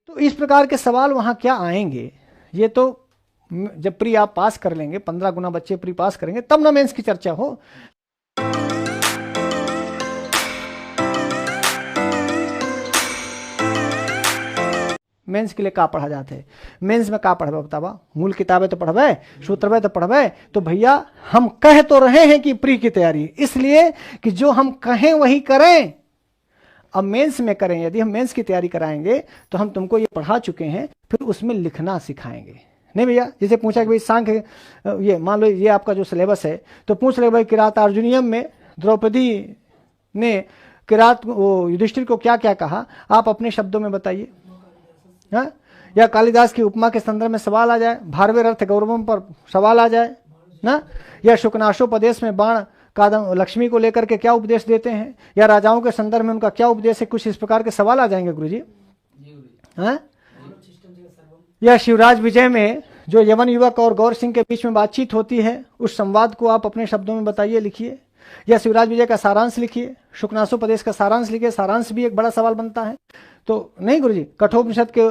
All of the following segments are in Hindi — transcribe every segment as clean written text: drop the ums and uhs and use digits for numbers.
तो इस प्रकार के सवाल वहां क्या आएंगे, ये तो जब प्री आप पास कर लेंगे, 15 गुना बच्चे प्री पास करेंगे तब ना मेंस की चर्चा हो। मेंस के लिए का पढ़ा जाते हैं, मेंस में का पढ़बे बतावा, मूल किताबें तो पढ़बे, सूत्रबे तो पढ़बे। तो भैया हम कह तो रहे हैं कि प्री की तैयारी, इसलिए कि जो हम कहें वही करें। अब मेंस में करें, यदि हम मेंस की तैयारी कराएंगे तो हम तुमको ये पढ़ा चुके हैं, फिर उसमें लिखना सिखाएंगे। नहीं भैया, जैसे पूछा कि भाई सांख्य, ये मान लो ये आपका जो सिलेबस है, तो पूछ रहे भाई किरात अर्जुनियम में द्रौपदी ने किरात युधिष्ठिर को क्या क्या कहा, आप अपने शब्दों में बताइए। हाँ, या कालिदास की उपमा के संदर्भ में सवाल आ जाए, भारवे अर्थ गौरवम पर सवाल आ जाए ना, या शुकनाशोपदेश में बाण कादम लक्ष्मी को लेकर के क्या उपदेश देते हैं, या राजाओं के संदर्भ में उनका क्या उपदेश है, कुछ इस प्रकार के सवाल आ जाएंगे गुरुजी। हाँ, या शिवराज विजय में जो यवन युवक और गौर सिंह के बीच में बातचीत होती है, उस संवाद को आप अपने शब्दों में बताइए, लिखिए। या शिवराज विजय का सारांश लिखिए, शुकनाशोपदेश का सारांश लिखिए। सारांश भी एक बड़ा सवाल बनता है। तो नहीं गुरुजी, कठोपनिषद के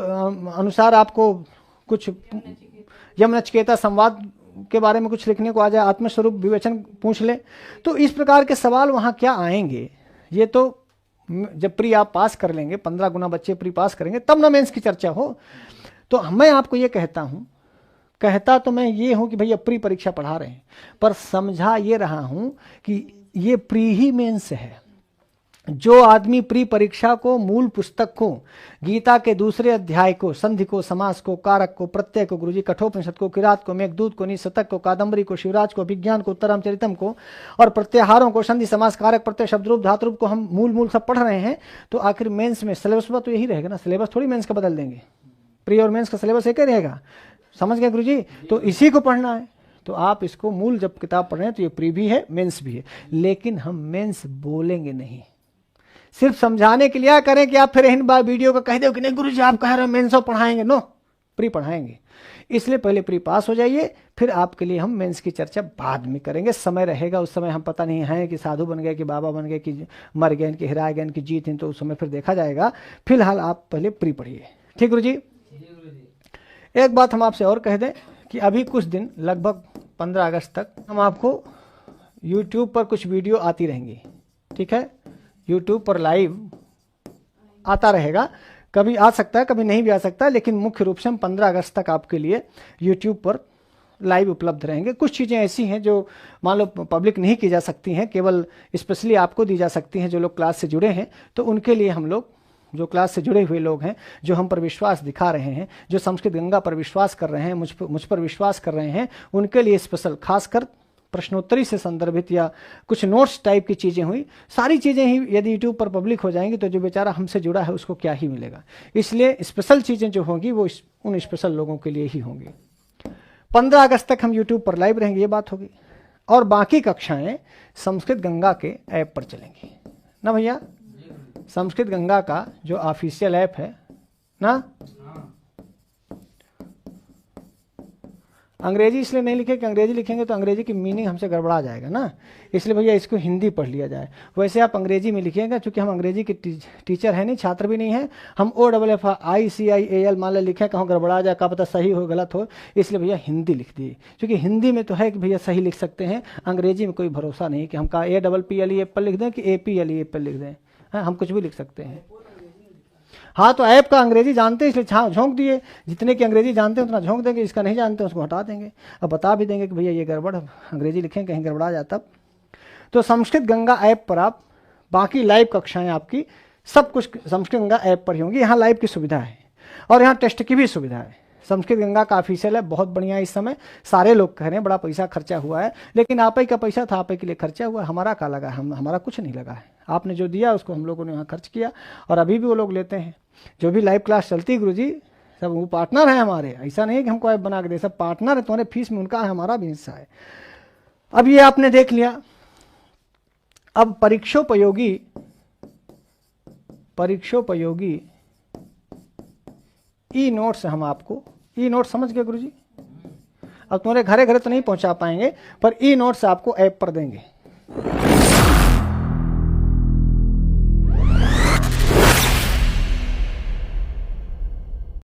अनुसार आपको कुछ यम नचिकेता संवाद के बारे में कुछ लिखने को आ जाए, आत्मस्वरूप विवेचन पूछ ले, तो इस प्रकार के सवाल वहां क्या आएंगे, ये तो जब प्री आप पास कर लेंगे, 15 गुना बच्चे प्री पास करेंगे तब ना मेंस की चर्चा हो। तो मैं आपको ये कहता तो मैं ये हूं कि भैया प्री परीक्षा पढ़ा रहे हैं, पर समझा ये रहा हूं कि ये प्री ही मेंस है। जो आदमी प्री परीक्षा को, मूल पुस्तक को, गीता के दूसरे अध्याय को, संधि को, समास को, कारक को, प्रत्यय को, गुरुजी कठोपनिषद को, किरात को, मेघदूत को, निशतक को, कादंबरी को, शिवराज को, अभिज्ञान को, उत्तरामचरितम को और प्रत्याहारों को, संधि समास कारक प्रत्यय शब्दरूप धातुरूप को हम मूल सब पढ़ रहे हैं, तो आखिर मेंस में सिलेबस तो यही रहेगा ना। सिलेबस थोड़ी मेंस का बदल देंगे, प्री और मेंस का सिलेबस एक ही रहेगा। समझ गए गुरुजी? तो इसी को पढ़ना है। तो आप इसको मूल जब किताब पढ़ रहे हैं तो ये प्री भी है, मेंस भी है, लेकिन हम मेंस बोलेंगे नहीं। सिर्फ समझाने के लिए करें कि आप फिर इन बार वीडियो को कह दो कि नहीं गुरुजी आप कह रहे हो मेंस पढ़ाएंगे, नो, प्री पढ़ाएंगे। इसलिए पहले प्री पास हो जाइए, फिर आपके लिए हम मेंस की चर्चा बाद में करेंगे। समय रहेगा, उस समय हम पता नहीं है कि साधु बन गए, कि बाबा बन गए, कि मर गए, कि हिरा गए, कि जीत हैं, तो उस समय फिर देखा जाएगा। फिलहाल आप पहले प्री पढ़िए। ठीक गुरुजी? एक बात हम आपसे और कह दें कि अभी कुछ दिन, लगभग 15 अगस्त तक हम आपको यूट्यूब पर कुछ वीडियो आती रहेंगी। ठीक है, यूट्यूब पर लाइव आता रहेगा, कभी आ सकता है कभी नहीं भी आ सकता है, लेकिन मुख्य रूप से हम 15 अगस्त तक आपके लिए यूट्यूब पर लाइव उपलब्ध रहेंगे। कुछ चीज़ें ऐसी हैं जो मान लो पब्लिक नहीं की जा सकती हैं, केवल स्पेशली आपको दी जा सकती हैं जो लोग क्लास से जुड़े हैं। तो उनके लिए हम लोग, जो क्लास से जुड़े हुए लोग हैं, जो हम पर विश्वास दिखा रहे हैं, जो संस्कृत गंगा पर विश्वास कर रहे हैं, मुझ पर विश्वास कर रहे हैं, उनके लिए स्पेशल खासकर प्रश्नोत्तरी से संदर्भित या कुछ नोट्स टाइप की चीज़ें हुई, सारी चीज़ें ही यदि यूट्यूब पर पब्लिक हो जाएंगी तो जो बेचारा हमसे जुड़ा है उसको क्या ही मिलेगा। इसलिए स्पेशल चीज़ें जो होंगी वो उन स्पेशल लोगों के लिए ही होंगी। 15 अगस्त तक हम यूट्यूब पर लाइव रहेंगे, ये बात होगी। और बाकी कक्षाएं संस्कृत गंगा के ऐप पर चलेंगी ना भैया। संस्कृत गंगा का जो ऑफिशियल ऐप है ना, अंग्रेजी इसलिए नहीं लिखे कि अंग्रेजी लिखेंगे तो अंग्रेजी की मीनिंग हमसे गड़बड़ा जाएगा ना, इसलिए भैया इसको हिंदी पढ़ लिया जाए। वैसे आप अंग्रेजी में लिखेंगे, क्योंकि हम अंग्रेजी के टीचर है नहीं, छात्र भी नहीं है, हम OFFICIAL मान लिखें, कहूँ गड़बड़ा जाए, का पता सही हो गलत हो, इसलिए भैया हिंदी लिख दिए। क्योंकि हिंदी में तो है कि भैया सही लिख सकते हैं, अंग्रेजी में कोई भरोसा नहीं कि हम कहा APPLE एप्पल लिख दें कि APLE एप्पल लिख दें। हाँ, हम कुछ भी लिख सकते हैं। हाँ, तो ऐप का अंग्रेजी जानते हैं इसलिए झोंक दिए, जितने की अंग्रेजी जानते हैं उतना झोंक देंगे, इसका नहीं जानते उसको हटा देंगे। अब बता भी देंगे कि भैया ये गड़बड़, अंग्रेजी लिखें कहीं गड़बड़ा जाता। तो संस्कृत गंगा ऐप पर आप बाकी लाइव कक्षाएं आपकी सब कुछ संस्कृत गंगा ऐप पर ही होंगी। यहाँ लाइव की सुविधा है और यहाँ टेस्ट की भी सुविधा है। संस्कृत गंगा का ऑफिशियल है, बहुत बढ़िया। इस समय सारे लोग कह रहे हैं बड़ा पैसा खर्चा हुआ है, लेकिन आप ही का पैसा था, आप ही के लिए खर्चा हुआ, हमारा का लगा, हमारा कुछ नहीं लगा है। आपने जो दिया उसको हम लोगों ने वहाँ खर्च किया और अभी भी वो लोग लेते हैं। जो भी लाइव क्लास चलती है गुरुजी, सब वो पार्टनर है हमारे। ऐसा नहीं है कि हमको ऐप बना के दे, सब पार्टनर है, तुम्हारे फीस में उनका है, हमारा भी हिस्सा है। अब ये आपने देख लिया। अब परीक्षोपयोगी ई नोट्स हम आपको, ई नोट्स समझ गए गुरुजी? अब तुम्हारे घरे घरे तो नहीं पहुंचा पाएंगे, पर ई नोट्स आपको ऐप पर देंगे।